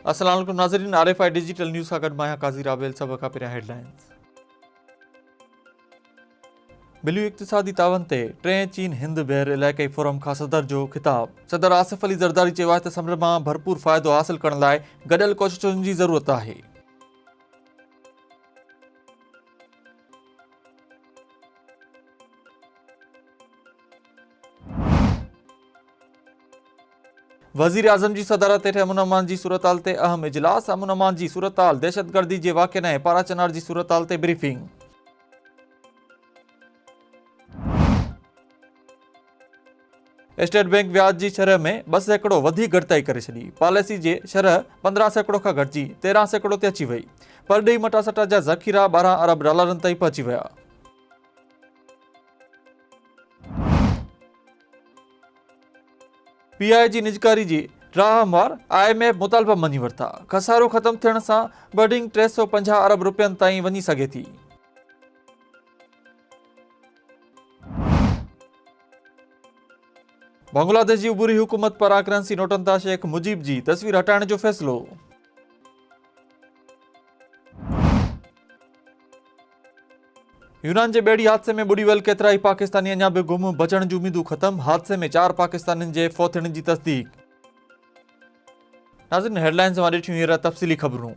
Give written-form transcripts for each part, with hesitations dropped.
अस्सलाम वालेकुम नाज़रीन, RFI डिजिटल न्यूज़ सां गॾु मां काज़ी राबेल। सभ खां पहिरियां हेडलाइंस। बिलियो इक़्तिसादी तावन ते 3 चीन हिंद बहर इलाइक़ाई फोरम खां सदर जो ख़िताब। सदर आसिफ अली ज़रदारी चयो आहे त समुंड मां भरपूर फ़ाइदो हासिल करण लाइ गॾियल कोशिशुनि जी ज़रूरत आहे। वज़ीर आज़म जी सदारत हेठि अमन अमान जी सूरत-हाल ते अहम इजलास। अमन अमान जी सूरत-हाल, दहशतगर्दी जे वाक़िअनि ऐं पाराचनार जी सूरत-हाल ते ब्रीफिंग। स्टेट बैंक व्याज जी शरह में 2 सैकड़ो वधीक घटिताई करे छॾी। पॉलिसी जे शरह 15 सैकड़ो खां घटिजी 13 सैकड़ो ते अची वई। परॾेही मटासटा जा ज़ख़ीरा 12 अरब डॉलरनि ताईं पहुची विया। PI जी निजकारी जी राह हमवार, IMF मुतालबा मञी वरिता। खसारो ख़त्म थियण सां बडिंग 350 अरब रुपयनि ताईं वञी सघे थी। बांग्लादेश जी उबूरी हुकूमत पारां करंसी नोटनि तां शेख मुजीब जी तस्वीर हटाइण जो फ़ैसिलो। यूनान जे ॿेड़ी हादसे में ॿुॾी वियल केतिरा ई पाकिस्तानी अञा बि गुम, बचण जूं उमीदूं ख़तम। हादसे में 4 पाकिस्तानियुनि जे फौत थियण जी तस्दीक। नाज़रीन, हेडलाइंस मां ॾिठियूं हींअर तफ़सीली ख़बरूं।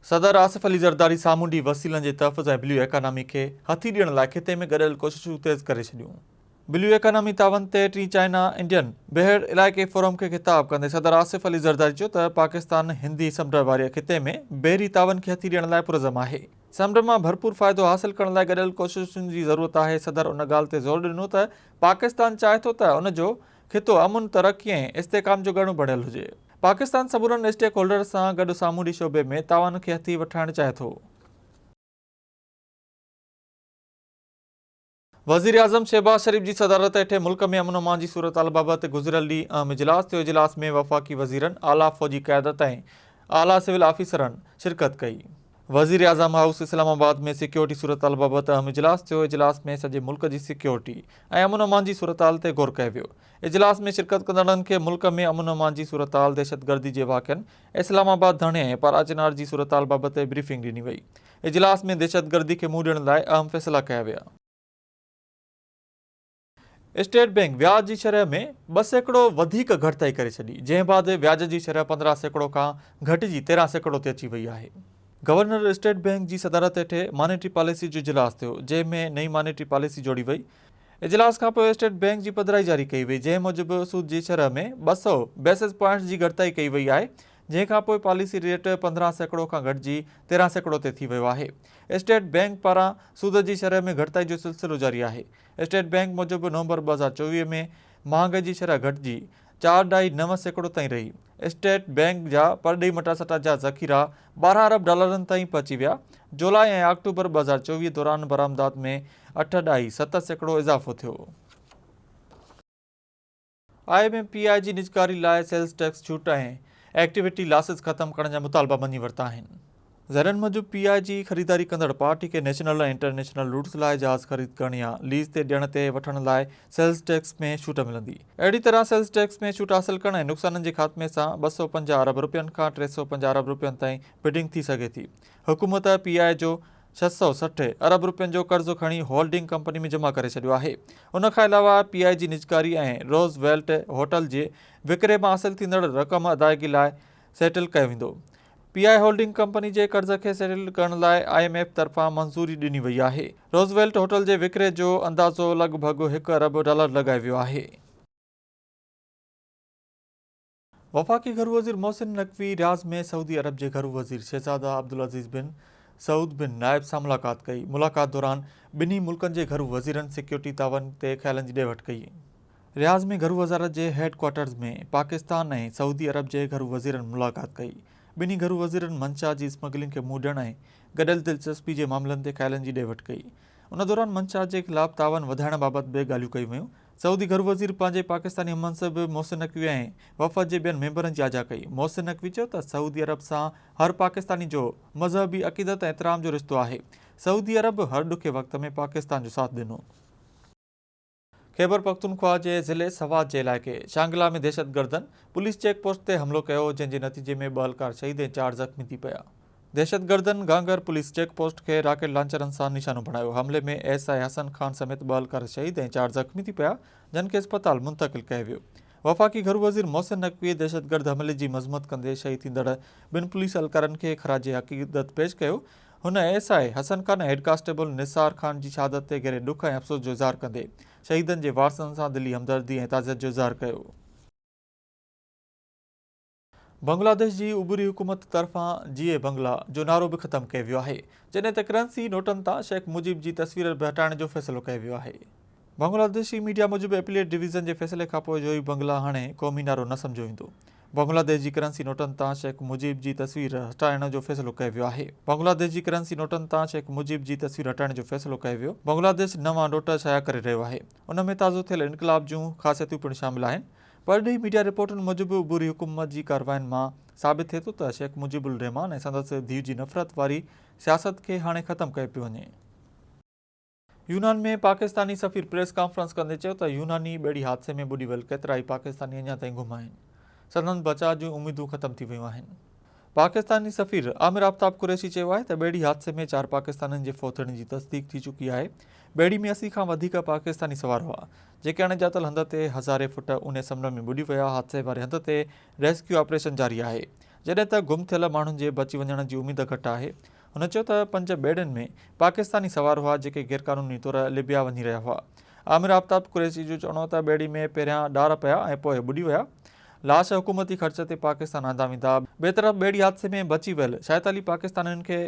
सदर आसिफ अली ज़रदारी सामूंडी वसीलनि जे तहफ़्फ़ुज़ ऐं ब्लू इकानमी खे हथी ॾियण लाइ खिते में गॾियल कोशिशूं तेज़ करे छॾियूं। ब्लू इकानमी तावन ते 3 चाइना इंडियन बहर इलाइक़े फोरम खे ख़िताब कंदे सदर आसिफ अली ज़रदारी चयो त पाकिस्तान हिंदी समुंड वारे खिते में बहरी तावन खे हथी ॾियण लाइ पुरज़म आहे। समुंड मां भरपूर फ़ाइदो हासिल करण लाइ गॾियल कोशिशुनि जी ज़रूरत आहे। सदर उन ॻाल्हि ते ज़ोर ॾिनो त पाकिस्तान चाहे थो त उन जो खितो अमुन, तरक़ी ऐं इस्तेहकाम जो ॻणो बणियल हुजे। पाकिस्तान समूरनि स्टेक होल्डर सां गॾु सामूंडी शोबे में तावन खे हथी वठाइणु चाहे थो। वज़ीर आज़म शहबाज शरीफ़ जी सदारत हेठि मुल्क में अमन अमान जी सूरत-हाल बाबति गुज़िरियल ॾींहुं अहम इजलास थियो। इजलास में वफ़ाक़ी वज़ीरनि, आला फ़ौजी क़यादत ऐं आला सिविल ऑफिसरनि शिरकत कई। वज़ीर आज़म हाउस इस्लामाबाद में सिक्योरिटी सूरत-हाल बाबति अहम इजलास थियो। इजलास में सॼे मुल्क जी सिक्योरिटी ऐं अमन अमान जी सूरत-हाल ते ग़ौर कयो वियो। इजलास में शिरकत कंदड़नि खे मुल्क में अमन अमान जी सूरत-हाल, दहशतगर्दी जे वाक़िअनि, इस्लामाबाद धरणे ऐं पाराचनार जी सूरत-हाल बाबति ब्रीफिंग ॾिनी वई। इजलास में दहशतगर्दी खे मुंहुं ॾियण लाइ अहम फ़ैसिला कया विया। स्टेट बैंक व्याज जी शरह में 2 सैकड़ो वधीक घटिताई करे छॾी, जंहिं बाद व्याज जी शरह 15 सैकड़ो खां घटिजी 13 सैकड़ो ते अची वई आहे। गवर्नर स्टेट बैंक जी सदारत हेठि मॉनेटरी पॉलिसी जो इजलास थियो, जंहिं में नई मॉनेटरी पॉलिसी जोड़ी वई। इजलास खां पोइ स्टेट बैंक जी पधिराई जारी कई वई, जंहिं मूजिबि सूद जी शरह में 200 बेसिस पॉइंट्स जी घटिताई कई वई आहे, जंहिं खां पोइ पॉलिसी रेट 15 सैकड़ो खां घटिजी 13 सैकड़ो ते थी वियो आहे। स्टेट बैंक पारां सूद जी शरह में घटिताई जो सिलसिलो जारी आहे। स्टेट बैंक मूजिबि नवंबर 2024 में महांगाई जी शरह घटिजी 4.9 सैकड़ो ताईं रही। स्टेट बैंक जा परॾेही मटासटा जा ज़ख़ीरा 12 अरब डॉलरनि ताईं पहुची विया। जुलाई ऐं अक्टूबर 2024 दौरान बरामदात में 8.7 सैकड़ो इज़ाफ़ो थियो। IMF PI जी निजकारी लाइ सेल्स टैक्स छूट ऐं एक्टिविटी लॉसिस ख़त्म करण जा मुतालबा मञी वरिता आहिनि। ज़रनि मूजिबि PI जी ख़रीदारी कंदड़ पार्टी खे नेशनल ऐं इंटरनेशनल रूट्स लाइ जहाज़ ख़रीद करण या लीज़ ते ॾियण ते वठण लाइ सेल्स टैक्स में छूट मिलंदी। अहिड़ी तरह सेल्स टैक्स में छूट हासिल करण ऐं नुक़साननि जे ख़ात्मे सां 250 अरब रुपयनि खां 350 अरब रुपयनि ताईं बिडिंग थी सघे थी। हुकूमत PI जो 660 अरब रुपयनि जो कर्ज़ो खणी होल्डिंग कंपनी में जमा करे छॾियो आहे। उन खां अलावा PI जी निजकारी ऐं रोज़ वेल्ट होटल जे विकिरे मां हासिल थींदड़ रक़म अदायगी लाइ सेटल कयो वेंदो। PI होल्डिंग कंपनी जे कर्ज़ खे सेटल करण लाइ IMF तरफ़ां मंज़ूरी ॾिनी वई आहे। रोज़वेल्ट होटल जे विकिरे जो अंदाज़ो लॻभॻि 1 अरब डॉलर लॻायो वियो आहे। वफ़ाक़ी घरू वज़ीर मोहसिन नक़वी रियाज़ में सऊदी अरब जे घरू वज़ीर शहज़ादा अब्दुल अज़ीज़ बिन सऊद बिन नाइब सां मुलाक़ात कई। मुलाक़ात दौरान ॿिन्ही मुल्कनि जे घरू वज़ीरनि सिक्योरिटी तावन ते ख़्यालनि जी ॾे वठि कई। रियाज़ में घरू वज़ारत जे हेड क्वार्टर्स में पाकिस्तान ऐं सऊदी अरब जे घरू वज़ीरनि मुलाक़ात कई। ॿिन्ही घरू वज़ीरनि मंशा जी स्मगलिंग खे मुंहुं ॾियण ऐं गॾियल दिलचस्पी जे मामलनि ते ख़्यालनि जी ॾे वठि कई। उन दौरान मंशा जे ख़िलाफ़ तावन वधाइण बाबति बि ॻाल्हियूं कयूं वयूं। सऊदी घरू वज़ीर पंहिंजे पाकिस्तानी हममनसब मोहसिन नक़वी ऐं वफ़द जे ॿियनि मेंबरनि जी आजा कई। मोहसिन नक़वी चयो त सऊदी अरब सां हर पाकिस्तानी जो मज़हबी अक़ीदत ऐं एतिराम जो रिश्तो आहे। सऊदी अरब हर ॾुखे वक़्त में पाकिस्तान जो साथ ॾिनो। खैबर पख्तूनख्वा के ज़िले सवात के इलाइक़े शांगला में दहशतगर्दनि पुलिस चेक पोस्ट ते हमलो कयो, जंहिंजे नतीजे में 2 हलकार शहीद ऐं 4 ज़ख़्मी थी पिया। दहशतगर्दनि गांगर पुलिस चेक पोस्ट के रॉकेट लॉन्चरनि सां निशानो बणायो। हमले में एसआई हसन खान समेत 2 हलकार शहीद ऐं 4 ज़ख़्मी थी पिया, जिन खे अस्पताल मुंतक़िल कयो वियो। वफ़ाक़ी घर वज़ीर मोहसिन नक़वीअ दहशतगर्द हमले जी मज़म्मत कंदे शहीद थींदड़ 2 पुलिस हलकारनि खे ख़राज अक़ीदत पेश कयो। हुन एसआई हसन खान ऐं हेड कांस्टेबल निसार खान जी शहादत ते गहरे ॾुख ऐं अफ़सोस जो इज़हार कंदे शहीदनि जे वारसनि सां दिली हमदर्दी ऐं ताज़ियत जो इज़हार कयो। बांग्लादेश जी उबरी हुकूमत तरफ़ां जीए बंगला जो नारो बि ख़तमु कयो वियो आहे, जॾहिं त करंसी नोटनि तां शेख मुजीब जी तस्वीर बि हटाइण जो फ़ैसिलो कयो वियो आहे। बांग्लादेशी मीडिया मूजिबि एपीलेट डिवीज़न जे फ़ैसिले खां पोइ जो ई बंगला हाणे क़ौमी नारो न सम्झो ईंदो। बांग्लादेश जी करंसी नोटनि तां शेख मुजीब जी तस्वीर हटाइण जो फ़ैसिलो कयो वियो आहे। बांग्लादेश जी करंसी नोटनि तां शेख मुजीब जी तस्वीर हटाइण जो फ़ैसिलो कयो वियो। बांग्लादेश नवां नोट शाया करे रहियो आहे। उन में ताज़ो थियल इनक़लाब जूं ख़ासियतूं पिणु शामिल आहिनि। परॾेही मीडिया रिपोर्टनि मूजिबि उबरी हुकूमत जी कार्रवाइनि मां साबित थिए थो त शेख मुजीबुर रहमान ऐं संदसि धीउ जी नफ़रत वारी सियासत खे हाणे ख़तमु कयो पियो वञे। यूनान में पाकिस्तानी सफ़ीर प्रेस कॉन्फ्रेंस कंदे चयो त यूनानी ॿेड़ी हादसे में ॿुॾी वियल केतिरा ई पाकिस्तानी अञा ताईं गुम आहिनि। संदनि बचाव जूं उमीदूं ख़तमु थी वियूं आहिनि। पाकिस्तानी सफ़ीर आमिर आफ्ताब कुरैशी चयो आहे त ॿेड़ी हादसे में 4 पाकिस्तानियुनि जे फ़ौत थियण जी तस्दीक थी चुकी आहे। ॿेड़ी में 80 खां वधीक पाकिस्तानी सवार हुआ, जेके अणॼातल हंध ते हज़ारे फुट उने समुंड में ॿुॾी विया। हादसे वारे हंध ते रेस्क्यू ऑपरेशन जारी आहे, जॾहिं त गुम थियल माण्हुनि जे बची वञण जी उमीद घटि आहे। हुन चयो त 5 ॿेड़ियुनि में पाकिस्तानी सवार हुआ, जेके गैरक़ानूनी तौरु लिबिया वञी रहिया हुआ। आमिर आफ्ताब कुरैशी जो चवणो त ॿेड़ी में पहिरियां ॾार पिया ऐं पोइ ॿुॾी विया। लाश हुकूमती ख़र्च ते पाकिस्तान आंदा वेंदा। ॿिए तरफ़ ॿेड़ी हादसे में बची वियल 46 पाकिस्तानियुनि खे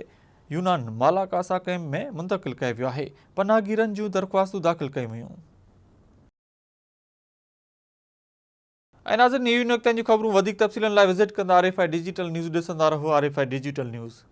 यूनान मालाकासा कैम्प में मुंतक़िल कयो वियो आहे। पनाहगीरनि जूं दरख़्वास्तूं दाख़िल कयूं वयूं। ऐं नाज़रीन, इहे नुक़्तनि जूं ख़बरूं वधीक तफ़सीलनि लाइ विज़िट कंदा RFI डिजिटल न्यूज़ ॾिसंदा रहो RFI डिजिटल न्यूज़।